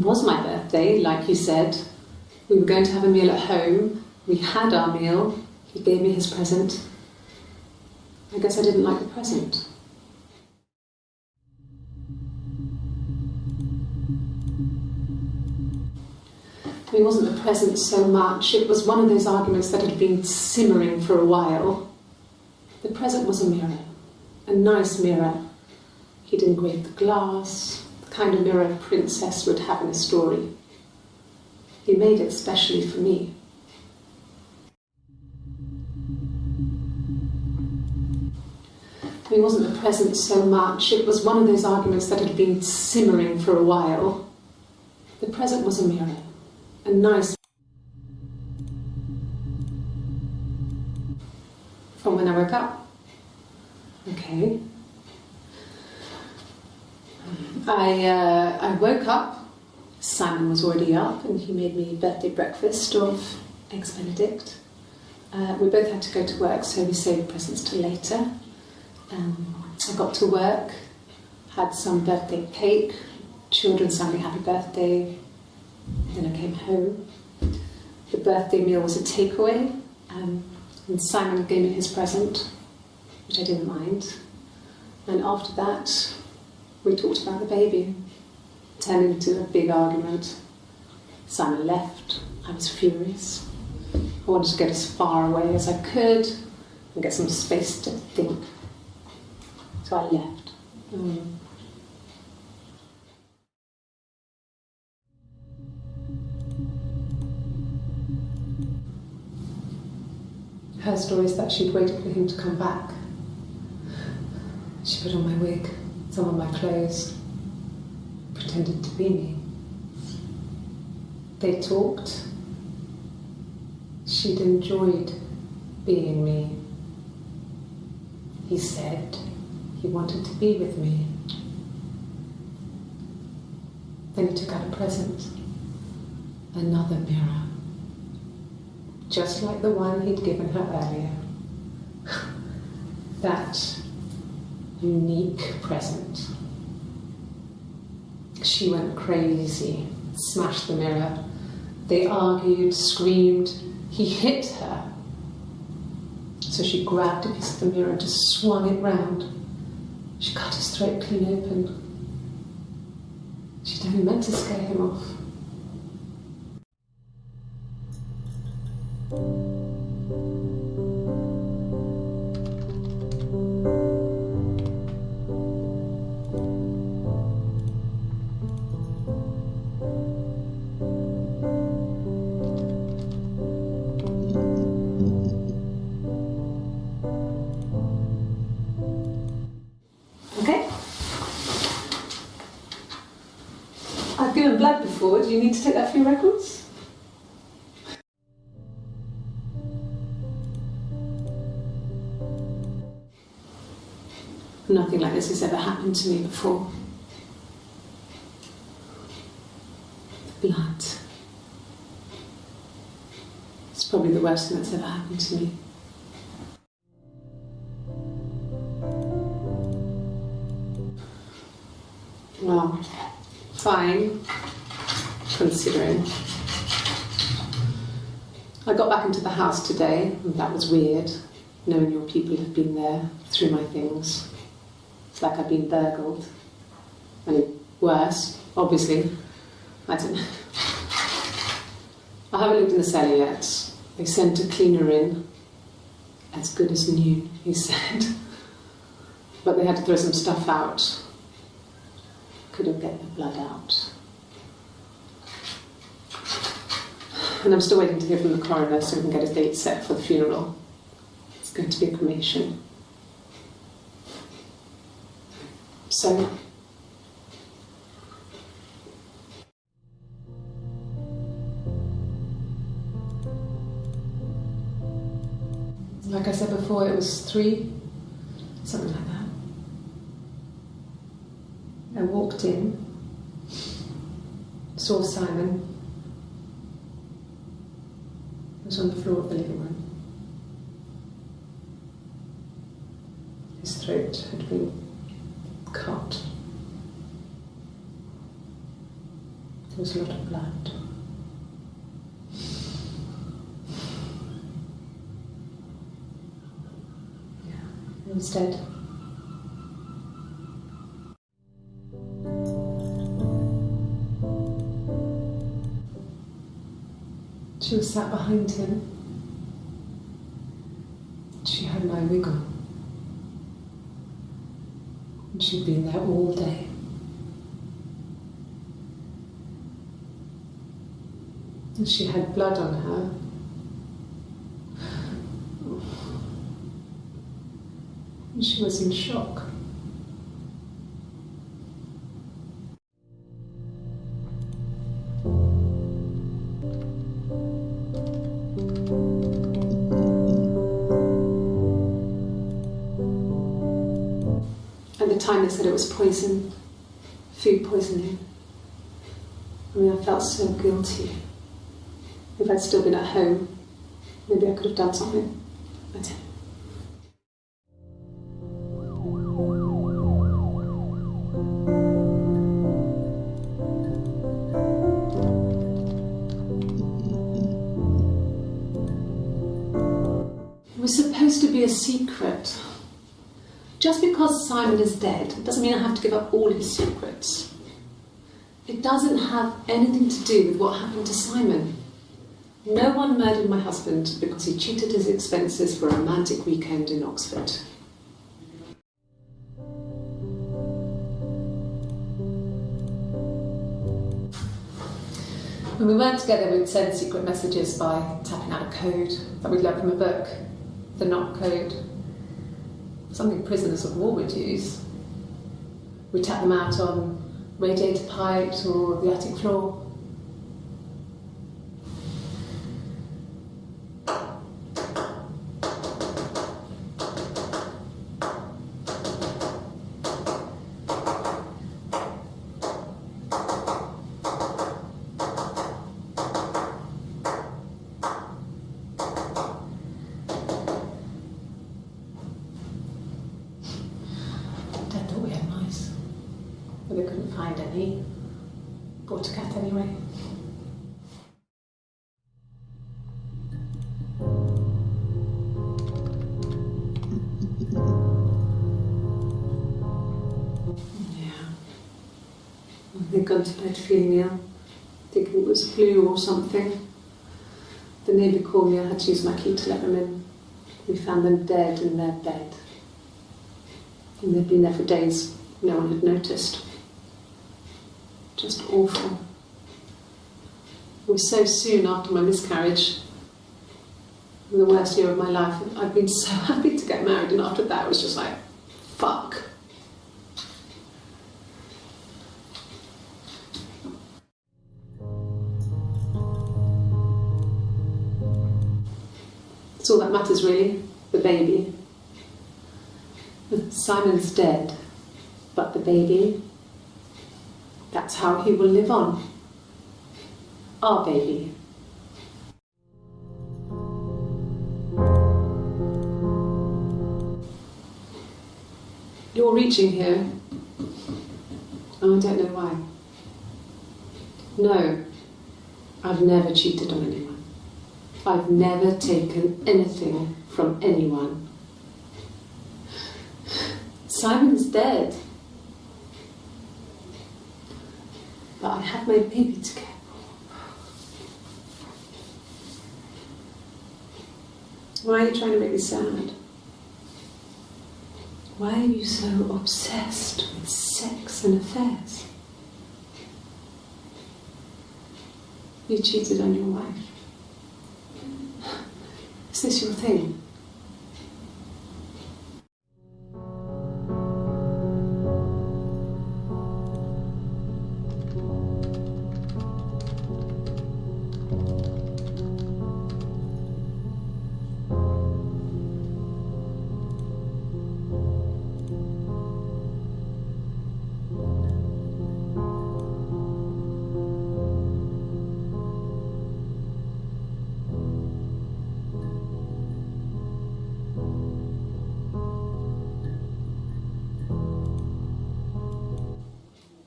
It was my birthday, like you said. We were going to have a meal at home. We had our meal. He gave me his present. I guess I didn't like the present. It wasn't the present so much. It was one of those arguments that had been simmering for a while. The present was a mirror. A nice mirror. He'd engraved the glass, the kind of mirror a princess would have in a story. He made it specially for me. It wasn't the present so much. It was one of those arguments that had been simmering for a while. The present was a mirror. A nice... From when I woke up. Okay. I woke up. Simon was already up and he made me birthday breakfast of Eggs Benedict. We both had to go to work, so we saved presents till later. I got to work, had some birthday cake, children sang me happy birthday, then I came home. The birthday meal was a takeaway, and Simon gave me his present, which I didn't mind. And after that, we talked about the baby. Turned into a big argument. Simon left. I was furious. I wanted to get as far away as I could and get some space to think. So I left. Her story is that she'd waited for him to come back. She put on my wig, some of my clothes, pretended to be me. They talked. She'd enjoyed being me. He said he wanted to be with me. Then he took out a present. Another mirror. Just like the one he'd given her earlier. That unique present. She went crazy, smashed the mirror. They argued, screamed. He hit her. So she grabbed a piece of the mirror and just swung it round. She cut his throat clean open. She'd only meant to scare him off. I've given blood before. Do you need to take that for your records? Nothing like this has ever happened to me before. Blood. It's probably the worst thing that's ever happened to me. Well, fine, considering. I got back into the house today, and that was weird, knowing your people have been there through my things. It's like I've been burgled. I mean, worse, obviously. I don't know. I haven't looked in the cellar yet. They sent a cleaner in. As good as new, he said. But they had to throw some stuff out. Couldn't get the blood out. And I'm still waiting to hear from the coroner so we can get a date set for the funeral. It's going to be a cremation. So, like I said before, it was 3, something like that. I walked in, saw Simon. He was on the floor of the living room. His throat had been cut. was a lot of blood. Yeah, he was dead. She was sat behind him. She had no wiggle. And she'd been there all day. And she had blood on her. And she was in shock. At the time they said it was poison, food poisoning. I mean, I felt so guilty. If I'd still been at home, maybe I could have done something. I didn't. It was supposed to be a secret. Just because Simon is dead doesn't mean I have to give up all his secrets. It doesn't have anything to do with what happened to Simon. No one murdered my husband because he cheated his expenses for a romantic weekend in Oxford. When we weren't together, we'd send secret messages by tapping out a code that we'd learned from a book, the knock code. Something prisoners of war would use. We'd tap them out on radiator pipes or the attic floor. But they couldn't find any. Bought a cat anyway. Yeah. They'd gone to bed feeling ill, thinking it was flu or something. The neighbour called me, I had to use my key to let them in. We found them dead in their bed. And they'd been there for days. No one had noticed. Just awful. It was so soon after my miscarriage, the worst year of my life. I'd been so happy to get married, and after that it was just like, fuck. That's all that matters really, the baby. Simon's dead, but the baby, that's how he will live on. Our baby. You're reaching here. Oh, I don't know why. No, I've never cheated on anyone. I've never taken anything from anyone. Simon's dead. But I have my baby to care for. Why are you trying to make me sad? Why are you so obsessed with sex and affairs? You cheated on your wife. Is this your thing?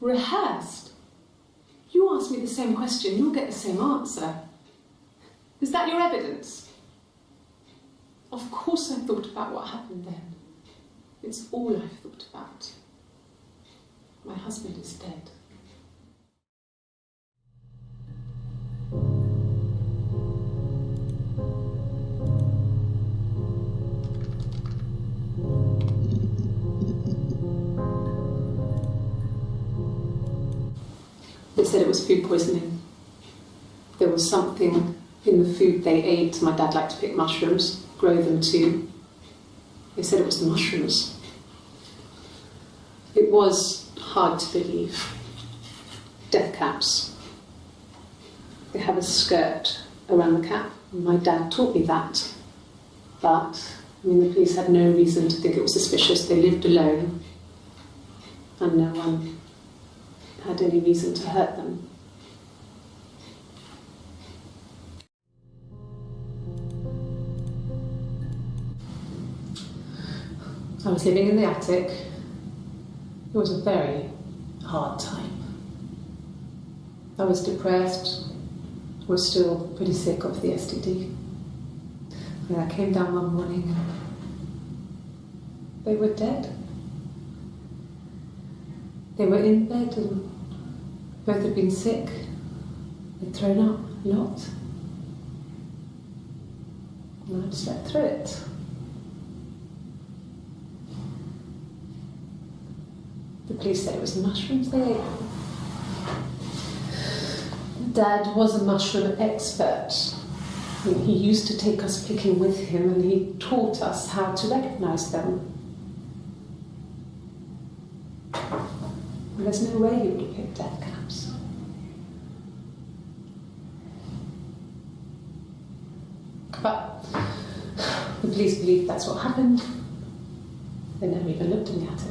Rehearsed? You are ask me the same question, you'll get the same answer. Is that your evidence? Of course I thought about what happened then. It's all I've thought about. My husband is dead. They said it was food poisoning. There was something in the food they ate. My dad liked to pick mushrooms, grow them too. They said it was the mushrooms. It was hard to believe. Death caps. They have a skirt around the cap. My dad taught me that. But, the police had no reason to think it was suspicious. They lived alone. And no one had any reason to hurt them. I was living in the attic. It was a very hard time. I was depressed, was still pretty sick of the STD. And I came down one morning and they were dead. They were in bed and both had been sick. They'd thrown up a lot. And I'd slept through it. The police said it was the mushrooms they ate. Dad was a mushroom expert. He used to take us picking with him and he taught us how to recognise them. There's no way you would have picked death caps. But the police believe that's what happened. They never even looked in the attic.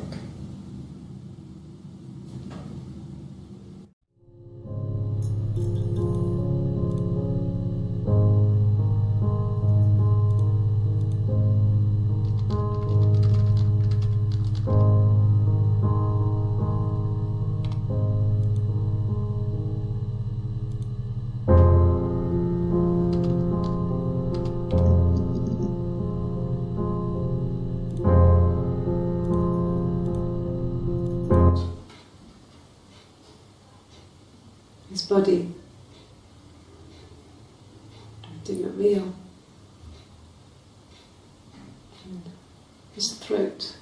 His body didn't look real. And his throat,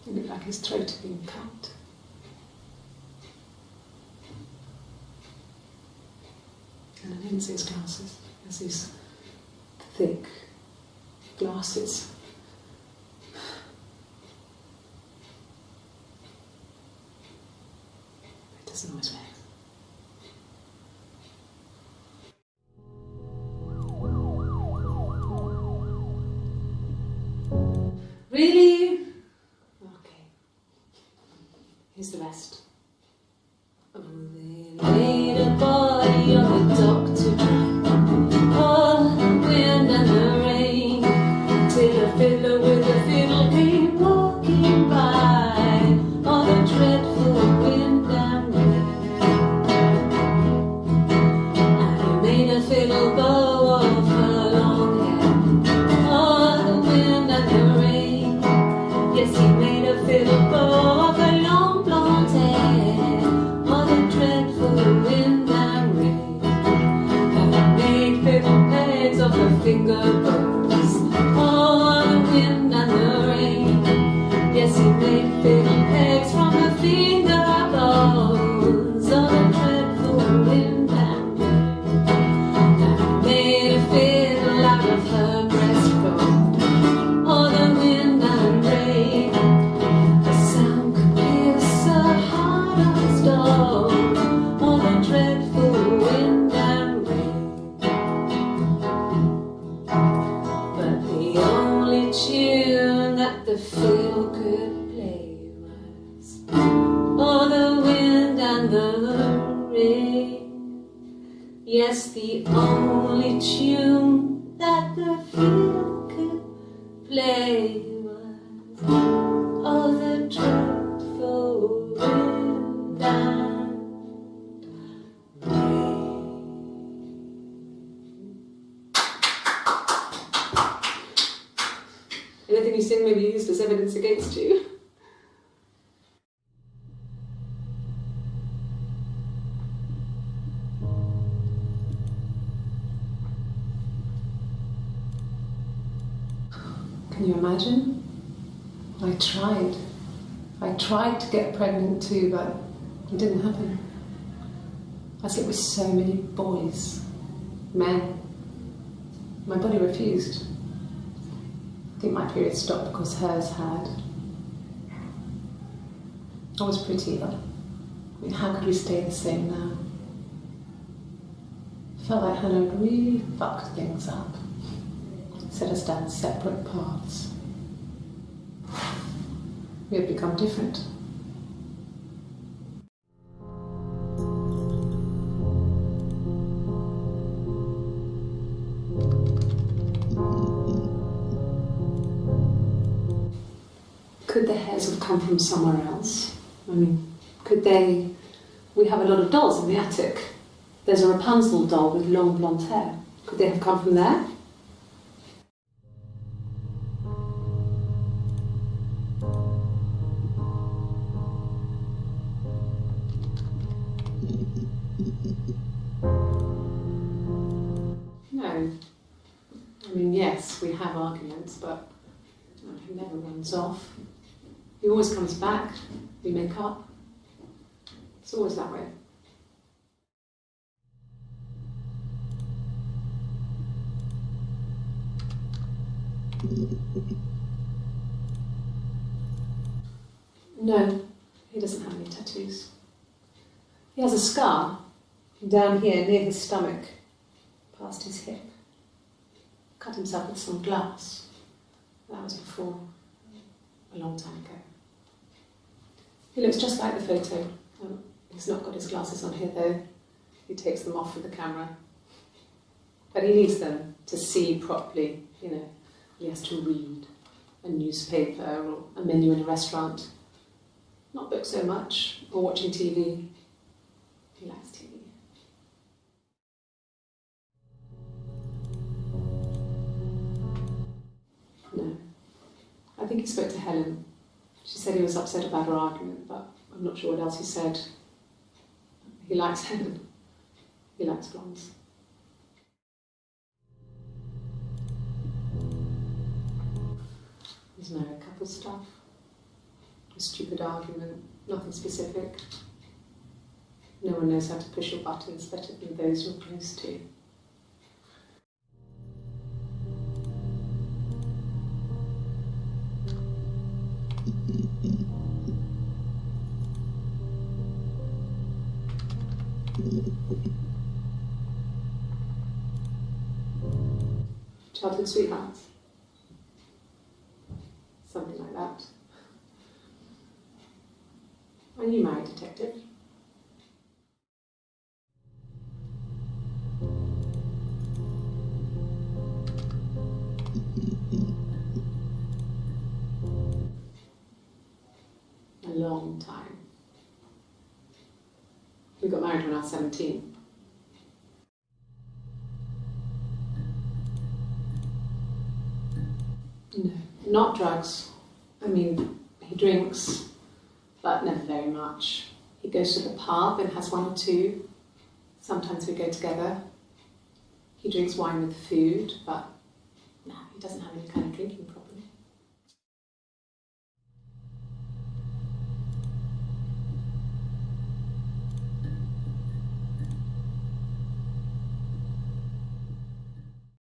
it looked like his throat had been cut. And I didn't see his glasses. There's these thick glasses. Doesn't always work. Really? Okay. Here's the rest. Oh, they laid a body on the doctor dry. Oh, the wind and the rain, till a fiddler with a fiddle came walking by. Oh, the dreadful wind and rain. Fiddle bow of her long hair. Oh, the wind and the rain. Yes, he made a fiddle bow of her long blonde hair. Oh, the dreadful wind and rain. And he made fiddle pegs of her finger bows. Oh, the wind and the rain. Yes, he made fiddle pegs from her finger bows. Oh, the dreadful wind and rain. The fiddle could play was oh, the wind and the rain. Yes, the only tune that the fiddle could play was oh, the dreadful wind. may be used as evidence against you. Can you imagine? I tried to get pregnant too, but it didn't happen. I slept with so many boys, men. My body refused. I think my period stopped because hers had. I was pretty though. I mean, how could we stay the same now? Felt like Hannah had really fucked things up. Set us down separate paths. We had become different. Could the hairs have come from somewhere else? I mean, could they... We have a lot of dolls in the attic. There's a Rapunzel doll with long blonde hair. Could they have come from there? No. I mean, yes, we have arguments, but he never runs off. He always comes back. We make up. It's always that way. No, he doesn't have any tattoos. He has a scar down here near his stomach, past his hip. Cut himself with some glass. That was before, a long time ago. He looks just like the photo. He's not got his glasses on here though. He takes them off with the camera. But he needs them to see properly, you know. He has to read a newspaper or a menu in a restaurant. Not books so much, or watching TV. He likes TV. No. I think he spoke to Helen. She said he was upset about her argument, but I'm not sure what else he said. He likes Helen. He likes blondes. There's no couple stuff. A stupid argument, nothing specific. No one knows how to push your buttons better than those you're close to. Childhood sweethearts. Something like that. Are you married, detective? A long time. We got married when I was 17. No, not drugs. I mean, he drinks, but never very much. He goes to the pub and has one or two. Sometimes we go together. He drinks wine with food, but no, he doesn't have any kind of drinking problem.